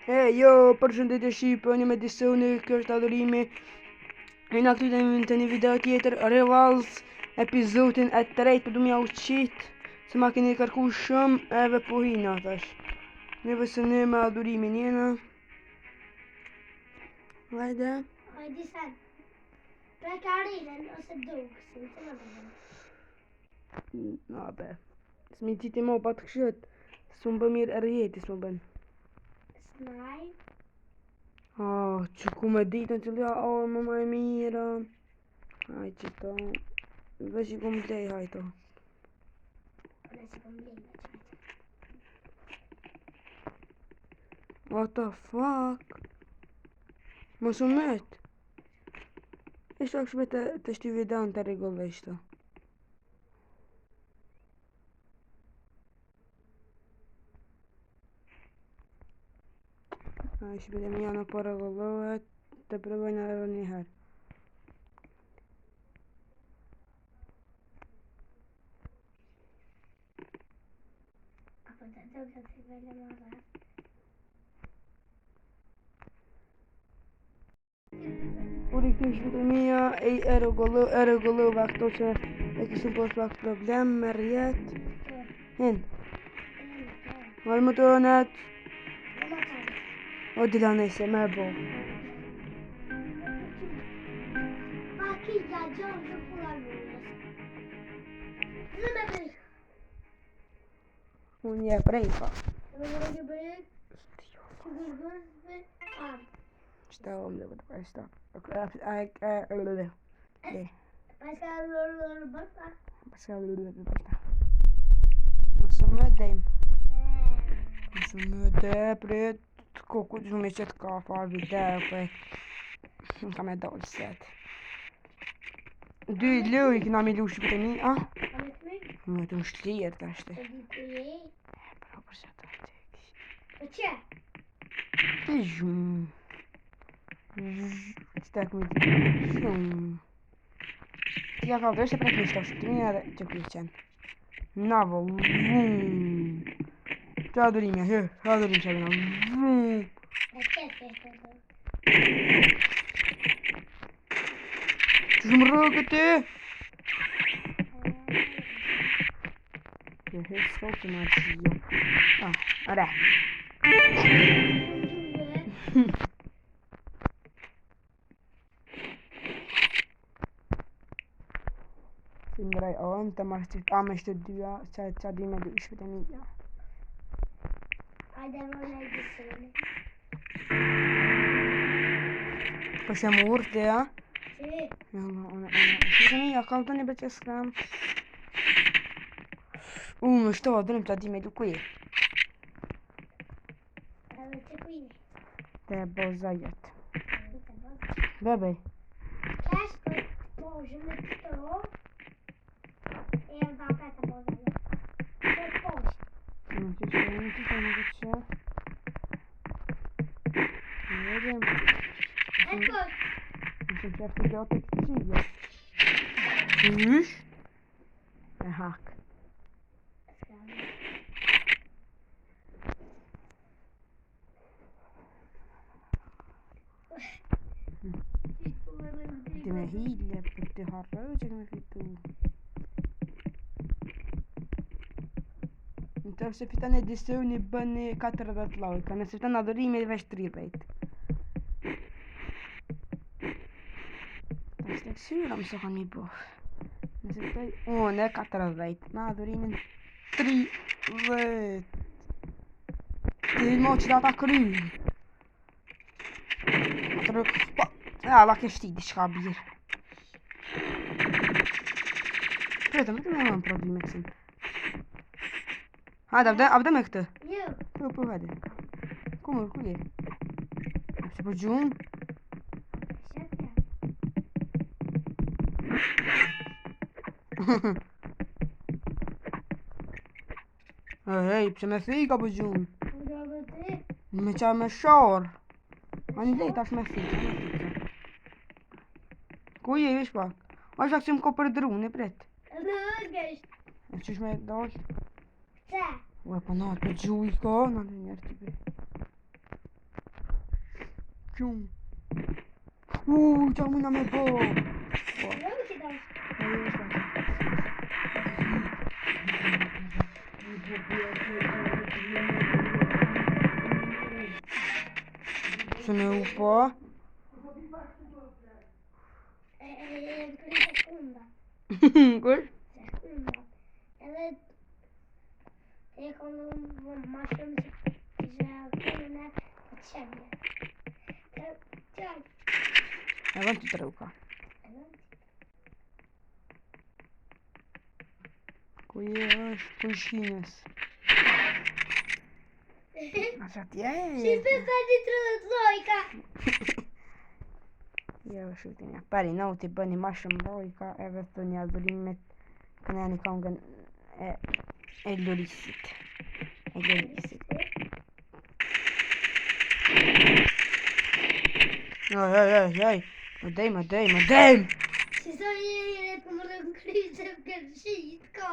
Jo, përshëndetje shqipë, me edicioni, kjo është adhurimi. E na këtu të një video tjetër, Rivals, epizodin e tretë, për du mja uqit, se ma keni kërku shumë, edhe po hina, thash. Neve se ne me adhurimin jena. Hajde. Hajde sen. Prekarinën ose duksin, të më bëhen. Nabe. S'mi qiti mo pa të këshët, s'u më bë mirë rjeti, s'u bën. Snaj. Që ku me ditën që lja armë ma e mira. Aj që ta. Dhe që ku më lej hajto. Ore që kom lej me qajtë. What the fuck? Më sumet. Ishtë akshme të shty videon të regullishtë. Ishtë bide më janë po regullohet, të provojnë edhe një herë. Apo të dukë të vele më rrë. Por i këtë shpite mija, e regullova këto që e kështu pas pak problem me rjetë. Hin. Marë më të onet. O dila nëjse me bo. Pakija gjonë të pula lujës. Në me bëjë. Unë je prej pa. Në me bëjë. Që gërgës dhe arë. Qëta om dhe këtë pashta. Paska lërë bërta. Paska lërë bërta. Nësë më dejmë. Nësë më dejë prit. Koku që me qëtë ka farë video për. Në kam e dollë set. Dy lëj këna me lu shqipët e mi, a? Më të më shtlirë të ashte. E di të je. Pro për që të ashte. Po që? Të zhumë. Qëta këmë të zhumë. Tja ka vërë se për të mishto shqiptimi edhe që kërë qenë. Navo, vumë. Që adhurimja, adhurim që abina, vumë. E qëtë e të do. Që shumë rrë këti? Hej, s'fok të marë që jo. Are. Si mëraj on, të marë që të amë shtë dyja, që adhime dhe ishpët e mija. Hajde më në edicioni. Po që më urte, ja? Që? Ishpët e mija, ka të një bëqë skram. Më shto, adhërim që adhime dhe kuj. Edhe që kujni? Te bozajet. Bebej. Kesh për pojë me këto. E da peta bozajet. Për pojë. Që që. Vedem. Eko. Që qërë të të qije. Qysh? E hak. Ti me hile, për të harrë që me fitu. Në të se fitan edicioni bëni 40 lajka, nëse fitan adhurimi dhe vesh 30. Ta shte kësyra më sokan mi bof. Nëse fitaj, unë e 40, me adhurimin 30. Ti mo që da ta kry. Po, la ke shti di shka birë. Pretëm, të me më probleme kësin. Hajde, avde me këtë. Jo. Po, hajde. Kumër, ku je? Se po gjumë? Shëtë. Hej, pëse me thika po gjumë? Udo dhe ti. Me qa me shorë. Ani lejt ashtë me thika. Ku je, vish pak? Ashtë akë që më ko për drune, pret. Në gështë. E qysh me dojtë? Që? Ue, po na të gjuj ka, na të njerë t'i be. Qum. Qa muna me bo. Po. Jo që da. Ajo është. Se me u po. Kërë sekunda. Kur? Sekunda. Edhe e konë ma shumë që kërën e qenje. Avanti truka. Ku jesh? Ku shines? A sa ti Si përpër të lojka. Jo, shutini. Pari, no ti bëni ma shumë lojka edhe të një adhurimet këne një kongën e Lorisit. E Lorisit. Ej. Më dejm. Si sa jere të më rëngryse për shit, ka.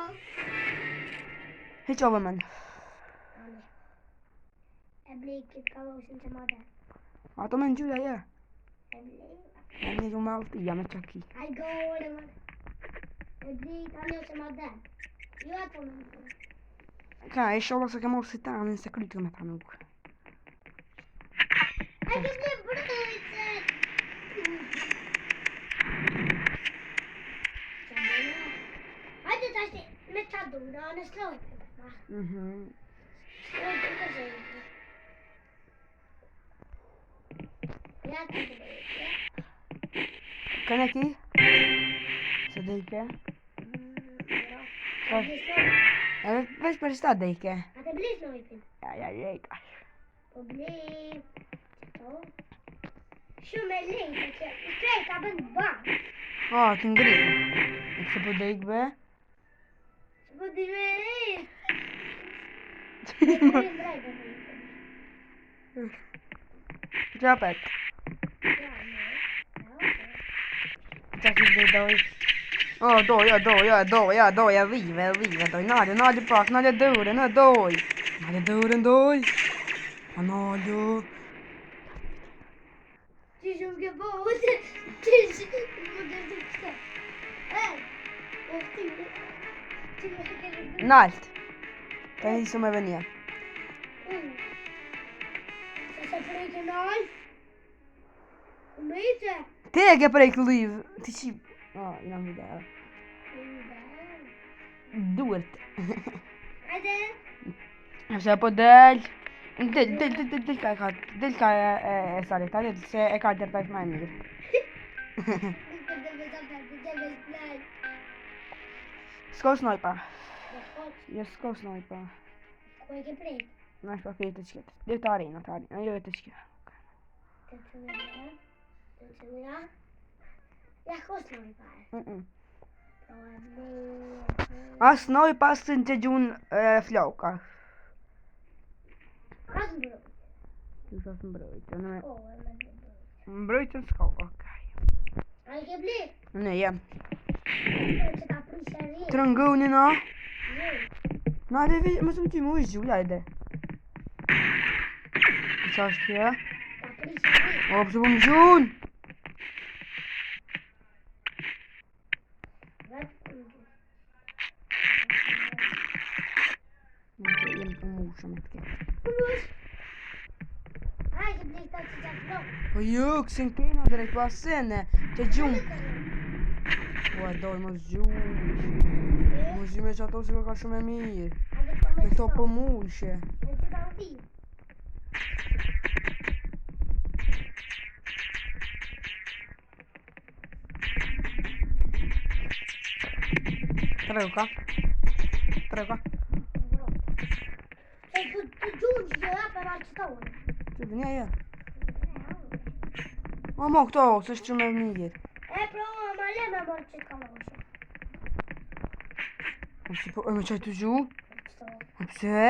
Hiq ove men. E blej këtë kaloshin që ma dhe. Ato me në gjyra, ja. E blej. E një gjumë altia me qaki. Ai gore, man. E blej tani që ma dhe. Jo ato me në dhe. Ka, e sholla se ke morë si ta, në se krytë me ta nuk. Ai ke blej brëjtët. Hajde tash me qa dura, në slojtë. Slojtë të zëjtë. Ja të brëjtë. Këne ki? Se dejke? Ja. Edhe veç për shta dejke? A të blej slojtë. Ja, rejka. Po blej. Qëto. Shumë e lejtë që krejt ka bënd banë. A, të ngritë. E këse po dejk be? Po di me lejtë. E blej drejtë. Qapet. Ja, ne. Qa ki dhe doj? O, doja, vive, doj. Nalje pak, nalje dure, në doj. Nalje dure, doj. A nalje. Që shumë ke bote. Që shumë më dhe të këta. E ti. Që më të kele dhe. Nalt. Ka njësë me venje. Se prejke nal. Kumejte. Te e ke prejk liv. Ti qi... O, i nam video. Duert. Hajde. Se po del. Del ka e salita, del se e ka dërta ishma e mirë. S'ko snojpa. Jo, s'ko snojpa. Ku e ke prejk? Në është pa kejtë të qketë. Dhe të arena, jo e të qketë. Të të mira. Ja, ku snojpa? A snojpa së në që gjunë floka. As mbrojt. Ti sa së mbrojtë. O, e me dhe brojt. Mbrojtë s'ko, okej. A i ke blik? Ne, jem. Që ta prishe rrë. Trëngoni na. Jo. Na dhe vi, më shumë ty më ujë gjulja edhe. Qa është tje? Ta prishe rrë. O, pëse po më gjunë. Jem të mushë me të ketë. A i ke blik ta që qatë do. Po jo, kësë në kena drejt po asene. Që gjunë. Po e doj më zgjunë. Më zgjume që ato se ka shumë e mirë. Me këto po mushe. Me që ta uti. Treuka. E të gjunë që gjëra për ma që tonë. Që të një e. O, mo këto, se është shumë e mirë. E provo ma le me mërë që kaloshe. O, si po, e me qaj të gju? Qëto. E pse?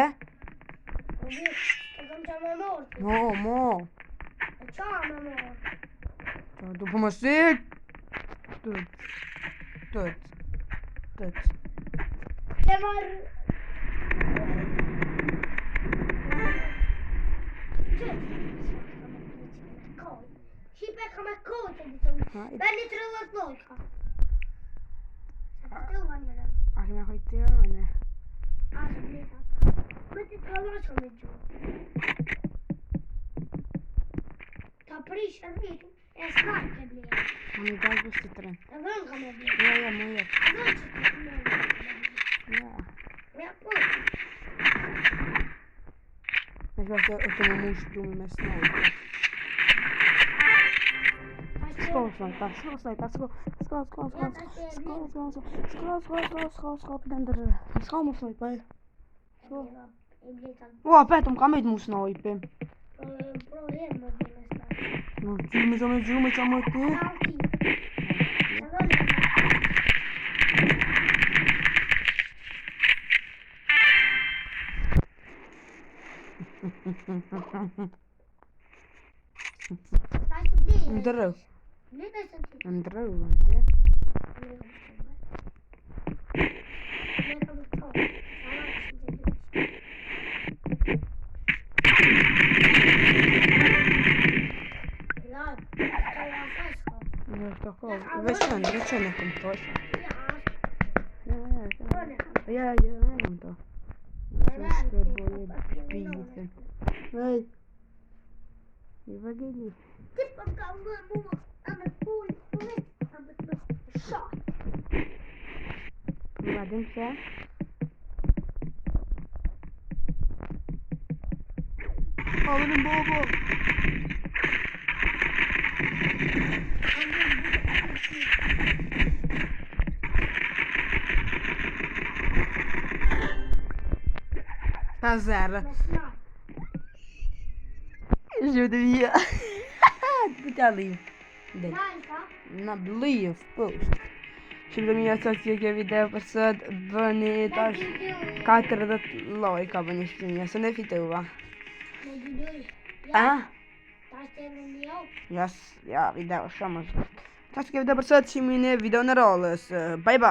Po bërë, të kom që me mërë. Mo. E qa me mërë. Qa du po më sik? Tët. Te marë. Që? Shqipe ka me kote, ditëm. Hajde. Beni 30 lojka. Sa të uva njërën. A kemi hojtjone. A, se blita. Me ti ka loqo me gjuhë. Ta prish e vitu, e s'nak e blita. A mi dal gusti tren. E vën ka me blita. Ja, më jep. Vën që të të me Ja. Ja, po. Me shpashtë e të më mush gjumë me snajper. Skål, snajper, skål, snajper, skål, skål, skål, skål, skål, skål, skål, skål, skål, skål, skål, den der. Skål më snajper. Skål. E blita. Ua, petëm, kam e të mu snajper. Projem më blita s'nak. Në gjumë që më ti. Alti. Sa vën Sa të blita. Ndërëv, Blita sa të ndërëv, te. Ja, tako, večer kom to. Ja, imam to. Sve boje pijete. Ej, Evangeli. Provadim se. Alırım baba. Hazır. Жив я. Питали. Na bliv post. Që do mja sot që kjo video për sot bëni tash 40 lajka bëni shtinja, se ne fitova. A? Ja, video shumë. Tash kjo video për sot që mine video në rollës. Bye bye.